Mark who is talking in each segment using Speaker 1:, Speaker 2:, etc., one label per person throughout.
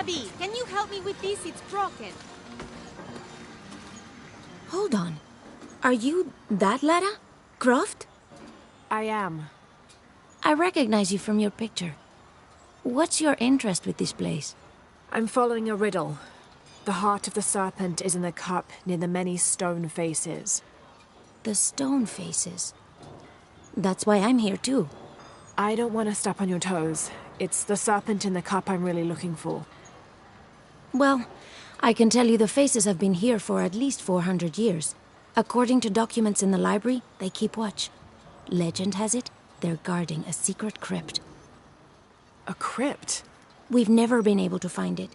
Speaker 1: Abby, can you help me with this? It's broken.
Speaker 2: Hold on. Are you that Lara? Croft?
Speaker 3: I am.
Speaker 2: I recognize you from your picture. What's your interest with this place?
Speaker 3: I'm following a riddle. The heart of the serpent is in the cup near the many stone faces.
Speaker 2: The stone faces. That's why I'm here too.
Speaker 3: I don't want to step on your toes. It's the serpent in the cup I'm really looking for.
Speaker 2: Well, I can tell you the faces have been here for at least 400 years. According to documents in the library, they keep watch. Legend has it, they're guarding a secret crypt.
Speaker 3: A crypt?
Speaker 2: We've never been able to find it.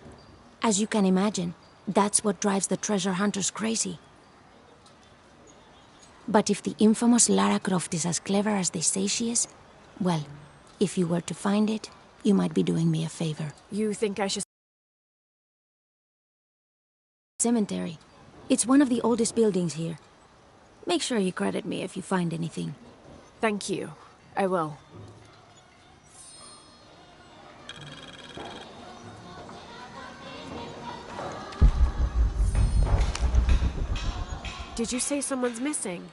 Speaker 2: As you can imagine, that's what drives the treasure hunters crazy. But if the infamous Lara Croft is as clever as they say she is, well, if you were to find it, you might be doing me a favor.
Speaker 3: You think I should...
Speaker 2: Cemetery. It's one of the oldest buildings here. Make sure you credit me if you find anything.
Speaker 3: Thank you. I will. Did you say someone's missing?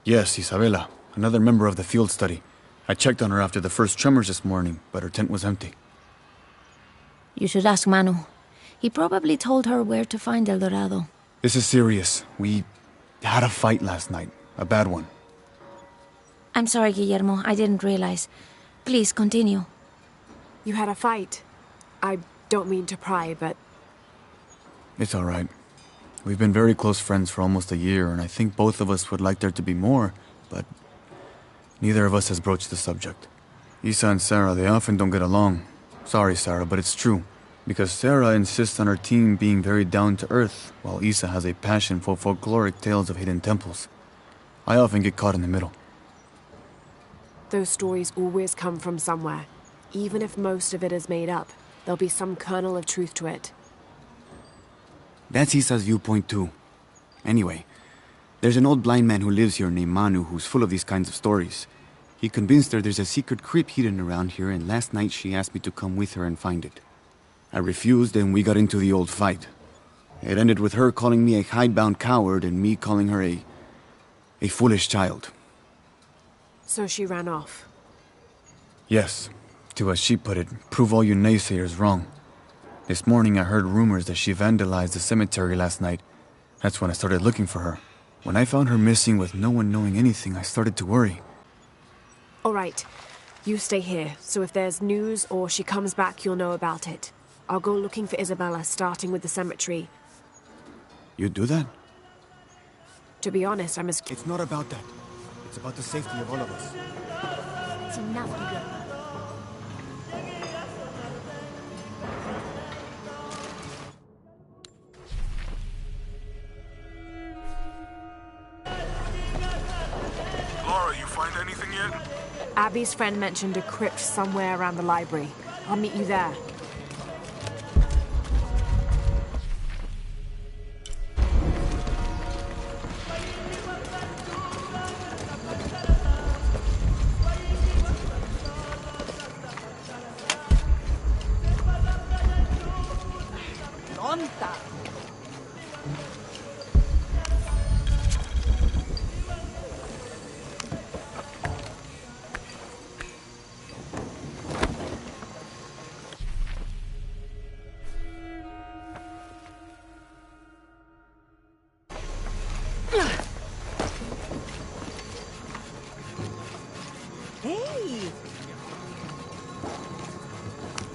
Speaker 4: Yes, Isabela, another member of the field study. I checked on her after the first tremors this morning, but her tent was empty.
Speaker 2: You should ask Manu. He probably told her where to find El Dorado.
Speaker 4: This is serious. We had a fight last night. A bad one.
Speaker 2: I'm sorry, Guillermo. I didn't realize. Please, continue.
Speaker 3: You had a fight. I don't mean to pry, but...
Speaker 4: It's all right. We've been very close friends for almost a year, and I think both of us would like there to be more, but neither of us has broached the subject. Isa and Sarah, they often don't get along. Sorry, Sarah, but it's true. Because Sarah insists on her team being very down-to-earth, while Isa has a passion for folkloric tales of hidden temples. I often get caught in the middle.
Speaker 3: Those stories always come from somewhere. Even if most of it is made up, there'll be some kernel of truth to it.
Speaker 5: That's Isa's viewpoint too. Anyway, there's an old blind man who lives here named Manu who's full of these kinds of stories. He convinced her there's a secret crypt hidden around here, and last night she asked me to come with her and find it. I refused, and we got into the old fight. It ended with her calling me a hidebound coward and me calling her a foolish child.
Speaker 3: So she ran off.
Speaker 4: Yes, to as she put it, prove all you naysayers wrong. This morning I heard rumors that she vandalized the cemetery last night. That's when I started looking for her. When I found her missing with no one knowing anything, I started to worry.
Speaker 3: All right. You stay here, so if there's news or she comes back, you'll know about it. I'll go looking for Isabella, starting with the cemetery.
Speaker 5: You do that?
Speaker 3: To be honest, I'm as...
Speaker 5: It's not about that. It's about the safety of all of us.
Speaker 2: It's enough, Guillermo.
Speaker 6: Laura, you find anything yet?
Speaker 3: Abby's friend mentioned a crypt somewhere around the library. I'll meet you there.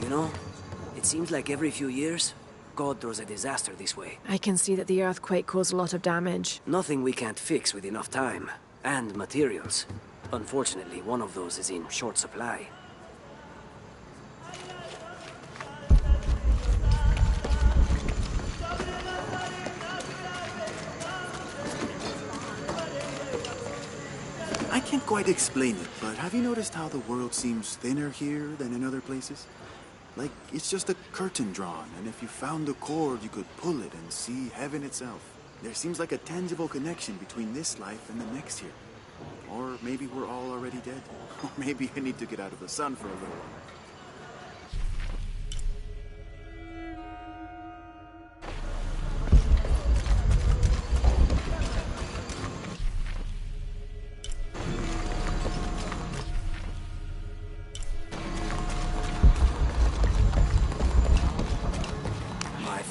Speaker 7: You know, it seems like every few years, God throws a disaster this way.
Speaker 3: I can see that the earthquake caused a lot of damage.
Speaker 7: Nothing we can't fix with enough time. And materials. Unfortunately, one of those is in short supply.
Speaker 8: I can't quite explain it, but have you noticed how the world seems thinner here than in other places? Like, it's just a curtain drawn, and if you found the cord, you could pull it and see heaven itself. There seems like a tangible connection between this life and the next here. Or maybe we're all already dead. Or maybe I need to get out of the sun for a little while.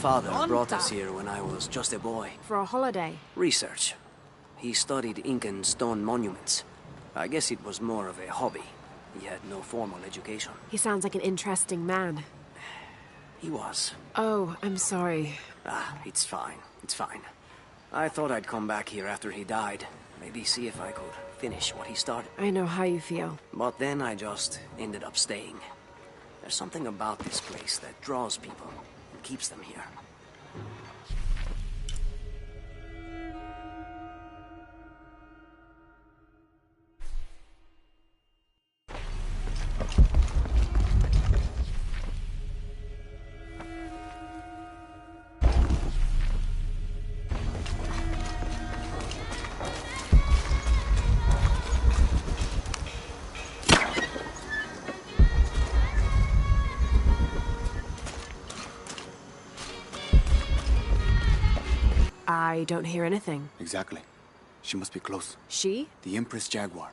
Speaker 7: father brought us here when I was just a boy.
Speaker 3: For a holiday.
Speaker 7: Research. He studied Incan stone monuments. I guess it was more of a hobby. He had no formal education.
Speaker 3: He sounds like an interesting man.
Speaker 7: He was.
Speaker 3: Oh, I'm sorry.
Speaker 7: It's fine. It's fine. I thought I'd come back here after he died. Maybe see if I could finish what he started.
Speaker 3: I know how you feel.
Speaker 7: But then I just ended up staying. There's something about this place that draws people and keeps them here.
Speaker 3: I don't hear anything.
Speaker 5: Exactly. She must be close.
Speaker 3: She?
Speaker 5: The Empress Jaguar.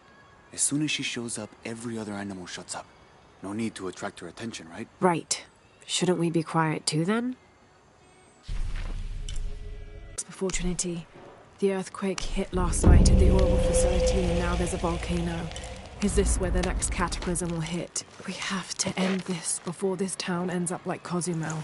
Speaker 5: As soon as she shows up, every other animal shuts up. No need to attract her attention, right?
Speaker 3: Right. Shouldn't we be quiet too, then? Before Trinity, the earthquake hit last night at the oil facility, and now there's a volcano. Is this where the next cataclysm will hit? We have to end this before this town ends up like Cozumel.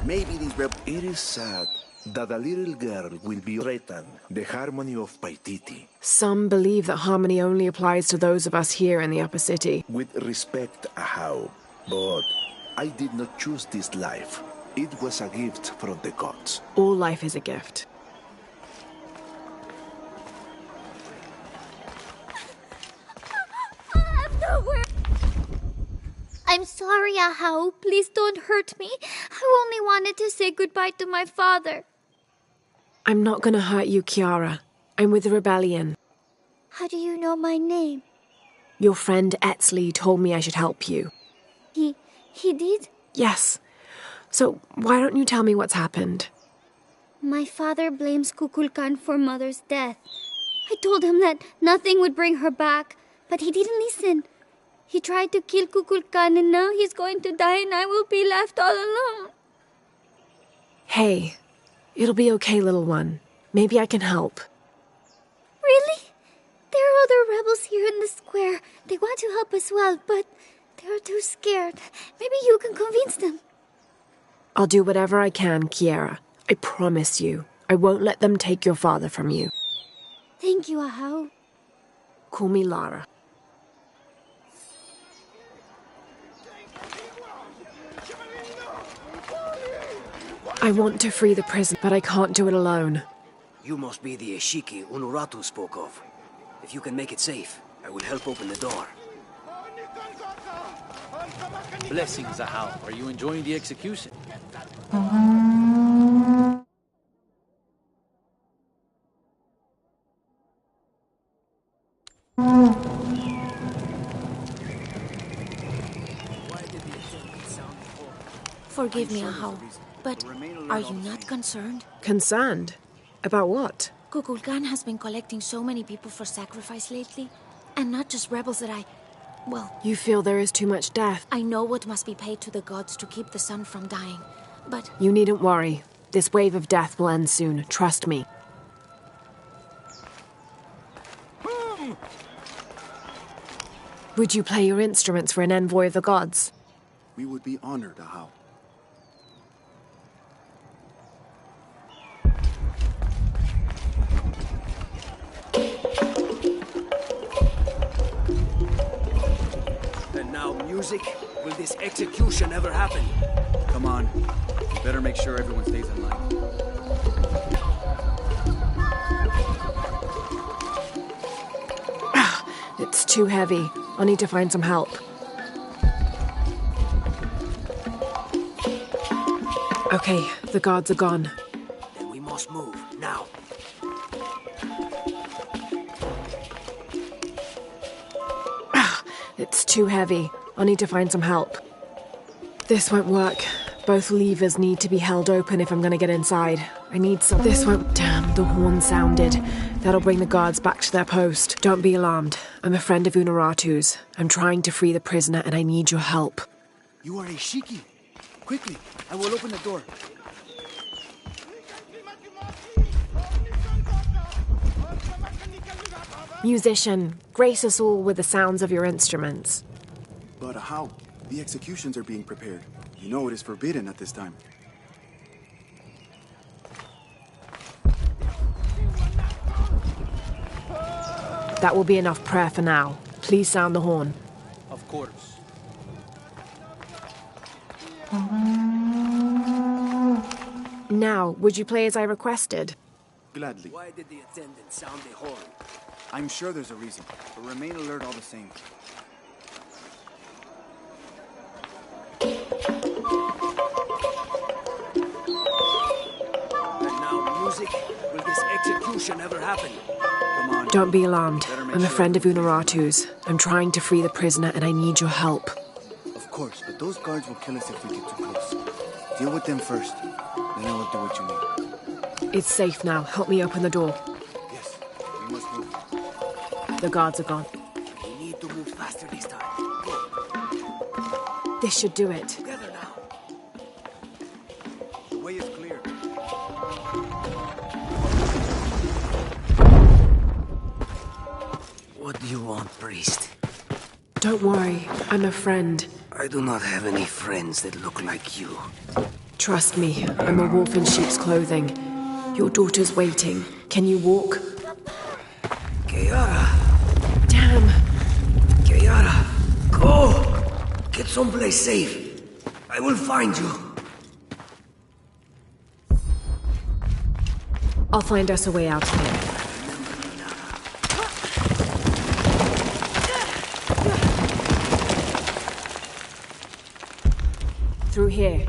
Speaker 6: Maybe these rebels... It is sad that a little girl will be threatened the harmony of Paititi.
Speaker 3: Some believe that harmony only applies to those of us here in the upper city.
Speaker 6: With respect, Ahau, but I did not choose this life. It was a gift from the gods.
Speaker 3: All life is a gift.
Speaker 1: I'm nowhere. I'm sorry, Ahau. Please don't hurt me. I only wanted to say goodbye to my father.
Speaker 3: I'm not gonna hurt you, Kiara. I'm with the rebellion.
Speaker 1: How do you know my name?
Speaker 3: Your friend Etzli told me I should help you.
Speaker 1: He did?
Speaker 3: Yes. So why don't you tell me what's happened?
Speaker 1: My father blames Kukulkan for Mother's death. I told him that nothing would bring her back, but he didn't listen. He tried to kill Kukulkan and now he's going to die and I will be left all alone.
Speaker 3: Hey, it'll be okay, little one. Maybe I can help.
Speaker 1: Really? There are other rebels here in the square. They want to help as well, but they're too scared. Maybe you can convince them.
Speaker 3: I'll do whatever I can, Kiara. I promise you. I won't let them take your father from you.
Speaker 1: Thank you, Ahau.
Speaker 3: Call me Lara. I want to free the prison, but I can't do it alone.
Speaker 7: You must be the Ishiki Unuratu spoke of. If you can make it safe, I will help open the door.
Speaker 9: Blessings, Ahau. Are you enjoying the execution?
Speaker 2: Forgive me, Ahau, but are you not concerned?
Speaker 3: Concerned? About what?
Speaker 2: Kukulkan has been collecting so many people for sacrifice lately, and not just rebels that well...
Speaker 3: You feel there is too much death?
Speaker 2: I know what must be paid to the gods to keep the sun from dying, but...
Speaker 3: You needn't worry. This wave of death will end soon, trust me. Would you play your instruments for an envoy of the gods?
Speaker 8: We would be honored, Ahau.
Speaker 7: And now music? Will this execution ever happen?
Speaker 4: Come on. We better make sure everyone stays in line.
Speaker 3: It's too heavy. I'll need to find some help. Okay, the guards are gone.
Speaker 7: Then we must move, now.
Speaker 3: It's too heavy. I'll need to find some help. This won't work. Both levers need to be held open if I'm gonna get inside. I need some... This won't... Damn, the horn sounded. That'll bring the guards back to their post. Don't be alarmed. I'm a friend of Unuratu's. I'm trying to free the prisoner and I need your help.
Speaker 4: You are a Shiki. Quickly, I will open the door.
Speaker 3: Musician, grace us all with the sounds of your instruments.
Speaker 8: But how? The executions are being prepared. You know it is forbidden at this time.
Speaker 3: That will be enough prayer for now. Please sound the horn.
Speaker 9: Of course.
Speaker 3: Now, would you play as I requested?
Speaker 8: Gladly.
Speaker 7: Why did the attendant sound the horn?
Speaker 4: I'm sure there's a reason, but remain alert all the same.
Speaker 7: And now music? Will this execution ever happen?
Speaker 4: Come on.
Speaker 3: Don't be alarmed. I'm a friend of Unuratu's. I'm trying to free the prisoner and I need your help.
Speaker 4: Of course, but those guards will kill us if we get too close. Deal with them first, then I will do what you need.
Speaker 3: It's safe now. Help me open the door.
Speaker 4: Yes, we must move.
Speaker 3: The guards are gone.
Speaker 7: We need to move faster this time. Go.
Speaker 3: This should do it.
Speaker 7: Together now.
Speaker 5: The way is clear.
Speaker 7: What do you want, priest?
Speaker 3: Don't worry, I'm a friend.
Speaker 7: I do not have any friends that look like you.
Speaker 3: Trust me, I'm a wolf in sheep's clothing. Your daughter's waiting. Can you walk?
Speaker 7: Kiara!
Speaker 3: Damn!
Speaker 7: Kiara! Go! Get someplace safe. I will find you.
Speaker 3: I'll find us a way out of here. Through here.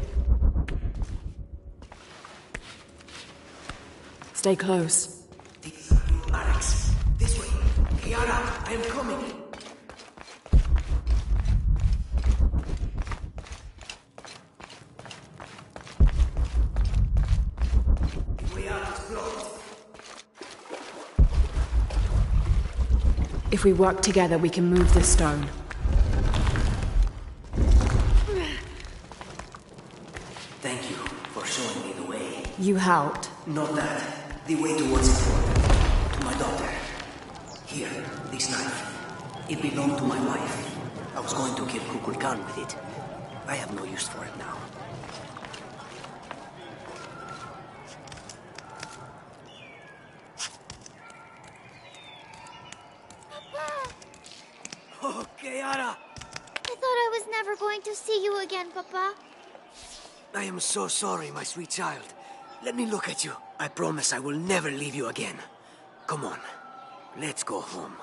Speaker 3: Stay close.
Speaker 7: Alex, this way. Kiara, I am coming. The way out is blocked.
Speaker 3: If we work together, we can move this stone.
Speaker 7: Thank you for showing me the way.
Speaker 3: You helped.
Speaker 7: Not that. The way towards it. To my daughter. Here, this knife. It belonged to my wife. I was going to kill Kukulkan with it. I have no use for it now.
Speaker 1: Papa!
Speaker 7: Oh, Kiara!
Speaker 1: I thought I was never going to see you again, Papa.
Speaker 7: I am so sorry, my sweet child. Let me look at you. I promise I will never leave you again. Come on. Let's go home.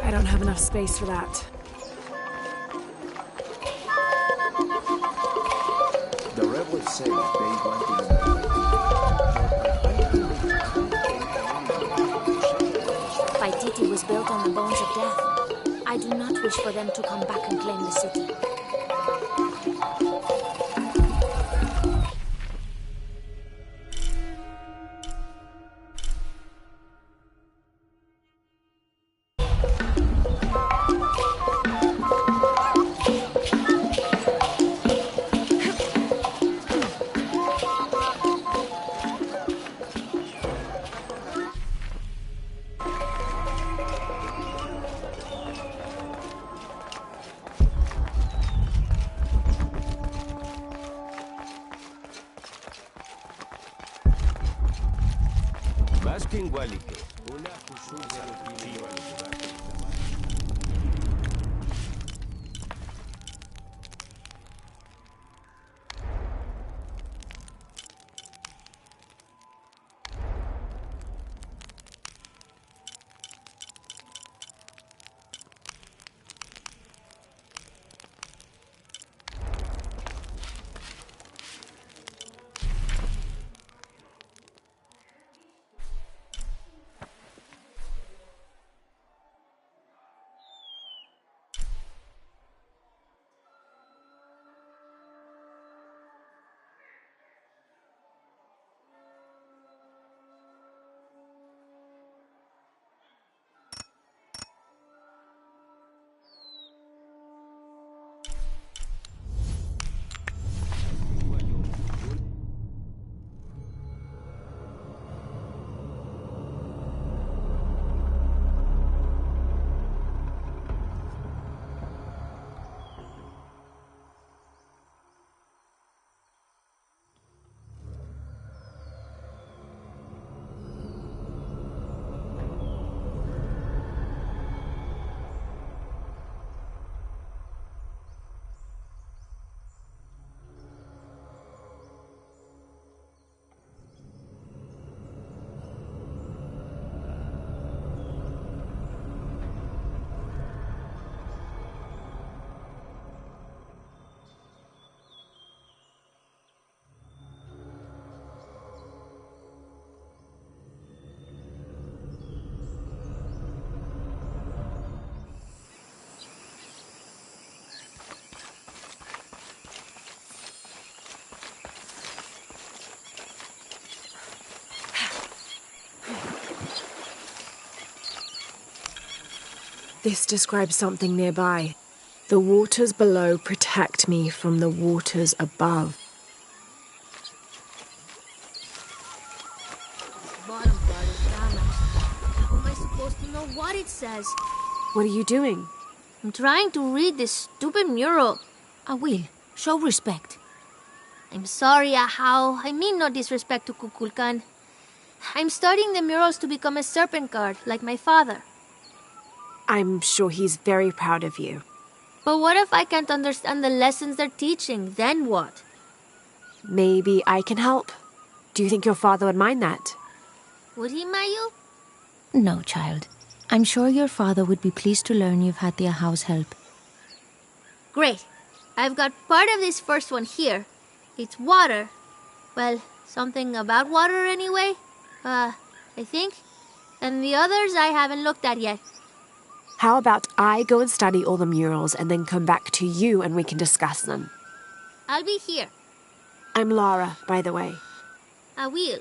Speaker 3: I don't have enough space for that.
Speaker 6: The rebels say they want to unite.
Speaker 2: Paititi was built on the bones of death. I do not wish for them to come back and claim the city.
Speaker 3: This describes something nearby. The waters below protect me from the waters above.
Speaker 1: Bottom part is damaged. How am I supposed to know what it says?
Speaker 3: What are you doing?
Speaker 1: I'm trying to read this stupid mural.
Speaker 2: Will, show respect.
Speaker 1: I'm sorry, Ahau. I mean no disrespect to Kukulkan. I'm studying the murals to become a serpent guard, like my father.
Speaker 3: I'm sure he's very proud of you.
Speaker 1: But what if I can't understand the lessons they're teaching? Then what?
Speaker 3: Maybe I can help. Do you think your father would mind that?
Speaker 1: Would he, Mayu?
Speaker 2: No, child. I'm sure your father would be pleased to learn you've had the Ahau's help.
Speaker 1: Great. I've got part of this first one here. It's water. Well, something about water anyway. I think. And the others I haven't looked at yet.
Speaker 3: How about I go and study all the murals and then come back to you and we can discuss them?
Speaker 1: I'll be here.
Speaker 3: I'm Lara, by the way.
Speaker 1: I will.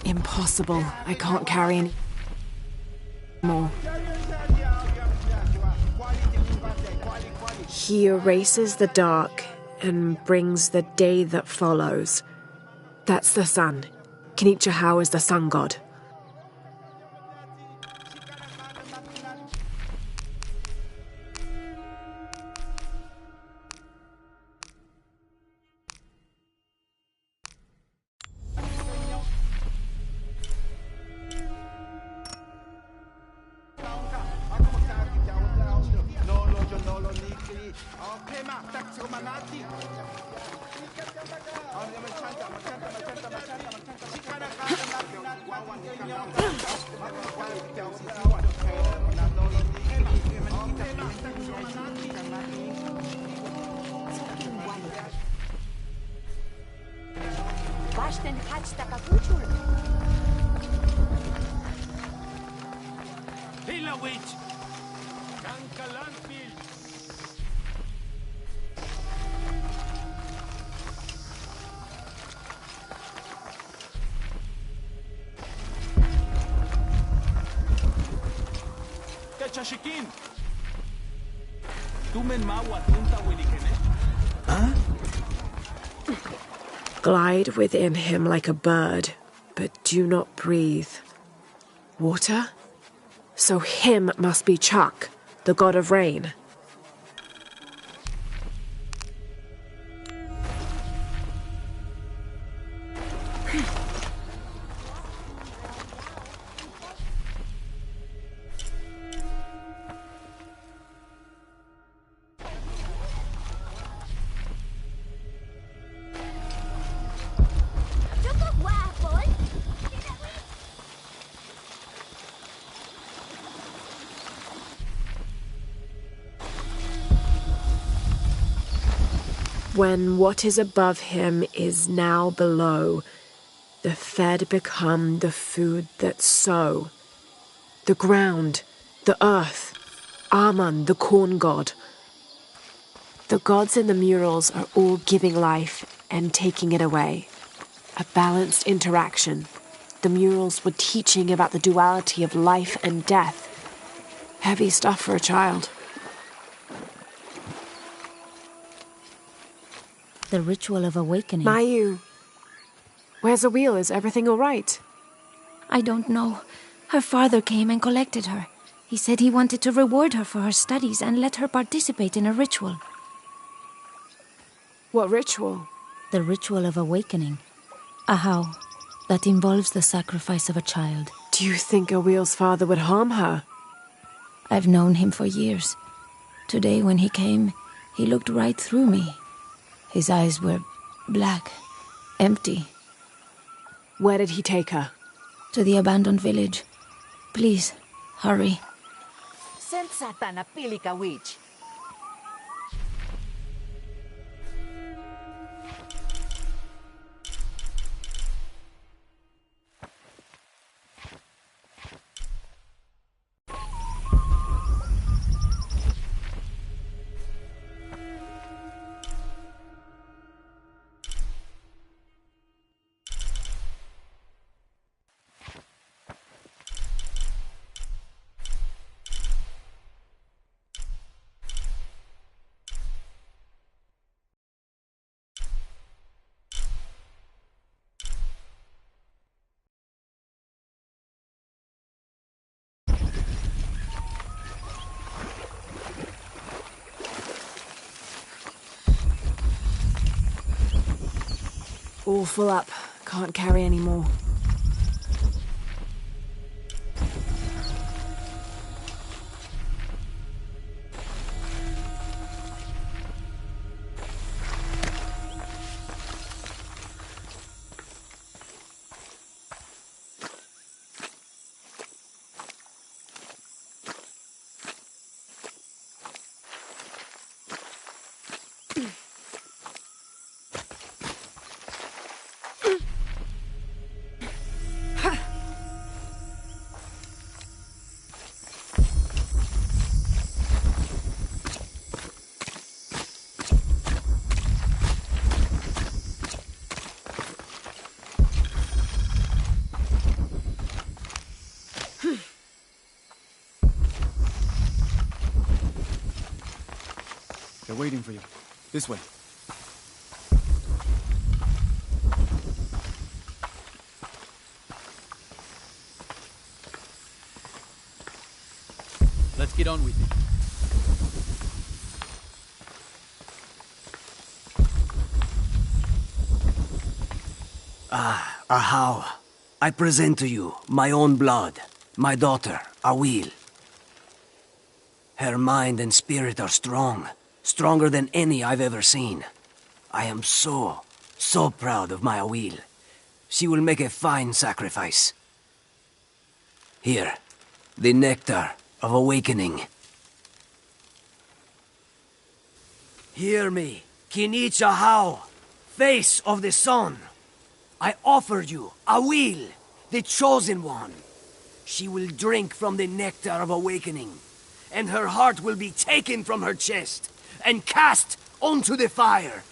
Speaker 3: Impossible. I can't carry any more. He erases the dark and brings the day that follows. That's the sun. Kenichihao is the sun god. Glide within him like a bird, but do not breathe. Water? So him must be Chak, the god of rain. When what is above him is now below, the fed become the food that sow. The ground, the earth, Aman, the corn god. The gods in the murals are all giving life and taking it away. A balanced interaction. The murals were teaching about the duality of life and death. Heavy stuff for a child.
Speaker 2: The ritual of awakening.
Speaker 3: Mayu, where's the wheel? Is everything all right?
Speaker 2: I don't know. Her father came and collected her. He said he wanted to reward her for her studies and let her participate in a ritual.
Speaker 3: What ritual?
Speaker 2: The ritual of awakening. A how that involves the sacrifice of a child.
Speaker 3: Do you think Awil's father would harm her?
Speaker 2: I've known him for years. Today when he came, he looked right through me. His eyes were black, empty.
Speaker 3: Where did he take her?
Speaker 2: To the abandoned village. Please, hurry.
Speaker 10: Send Satana Pilika witch.
Speaker 3: All full up. Can't carry any more.
Speaker 5: They're waiting for you. This way.
Speaker 9: Let's get on with it.
Speaker 7: Ahau, I present to you my own blood, my daughter, Awil. Her mind and spirit are strong, stronger than any I've ever seen. I am so proud of my Awil. She will make a fine sacrifice. Here, the nectar of awakening. Hear me, Kinich Ahau, face of the sun. I offer you Awil, the chosen one. She will drink from the nectar of awakening, and her heart will be taken from her chest and cast onto the fire.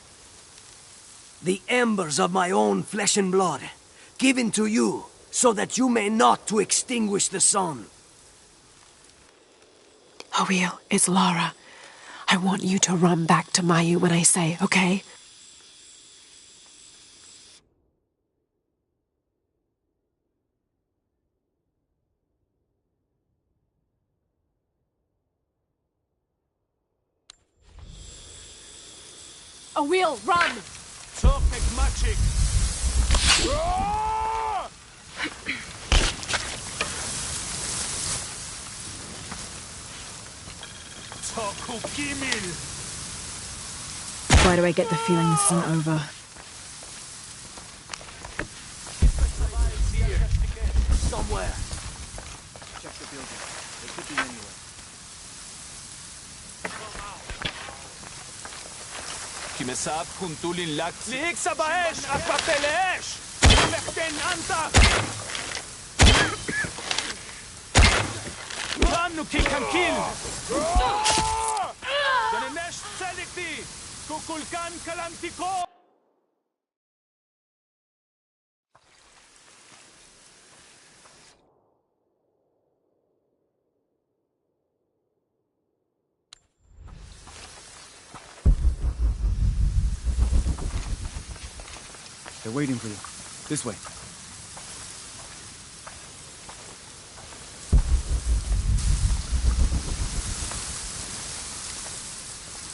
Speaker 7: The embers of my own flesh and blood, given to you so that you may not to extinguish the sun.
Speaker 3: Awil, it's Lara. I want you to run back to Mayu when I say, okay? Awil, run!
Speaker 11: Topek magic! Toku Gimil!
Speaker 3: Why do I get the feeling this isn't over?
Speaker 7: Somewhere.
Speaker 5: Check the building. They could be anywhere.
Speaker 11: כמסעב קונטולין לקס... ליק באש! אקפת לאש! לכתן אנטה! רמנו כקנקיל! גננש צלקתי! קוקולקן קלנטיקו!
Speaker 5: They're waiting for you. This way.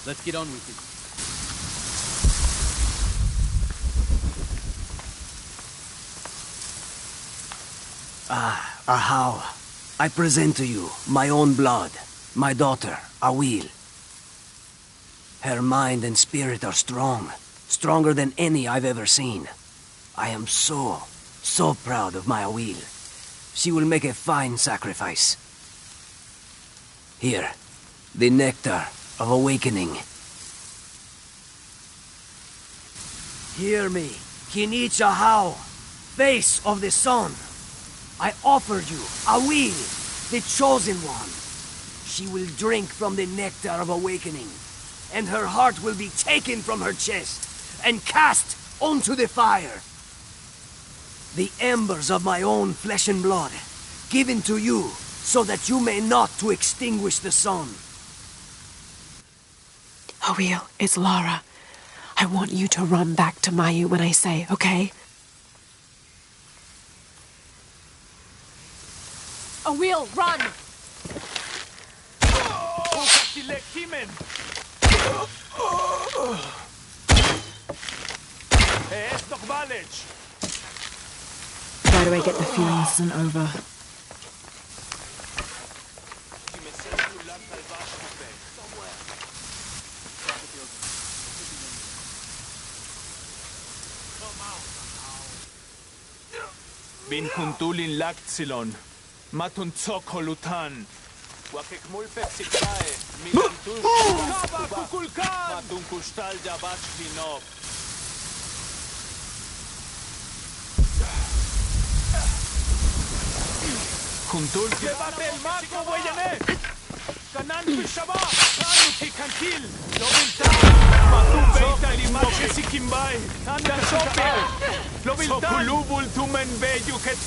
Speaker 9: Let's get on with it.
Speaker 7: Ahau, I present to you my own blood, my daughter, Awil. Her mind and spirit are strong, stronger than any I've ever seen. I am so proud of my Awil. She will make a fine sacrifice. Here, the nectar of awakening. Hear me, Kinich Ahau, face of the sun. I offer you Awil, the chosen one. She will drink from the nectar of awakening, and her heart will be taken from her chest and cast onto the fire. The embers of my own flesh and blood, given to you so that you may not to extinguish the sun.
Speaker 3: Awil, it's Lara. I want you to run back to Mayu when I say, okay? Awil, run! Why do I get the feeling this isn't over?
Speaker 11: Bin kuntulin laksilon, matun tsokolutan. Wakekmul pepsikae, milantul kukulkan, matun kustal jabash vinop. Kuntul levate el marco, güeyene. Kanan pishaba, kanu kikantil, lobilta. Matun beita limache sikimbay, anda sope. Lobilta. Sokulubul tumen beyu ket.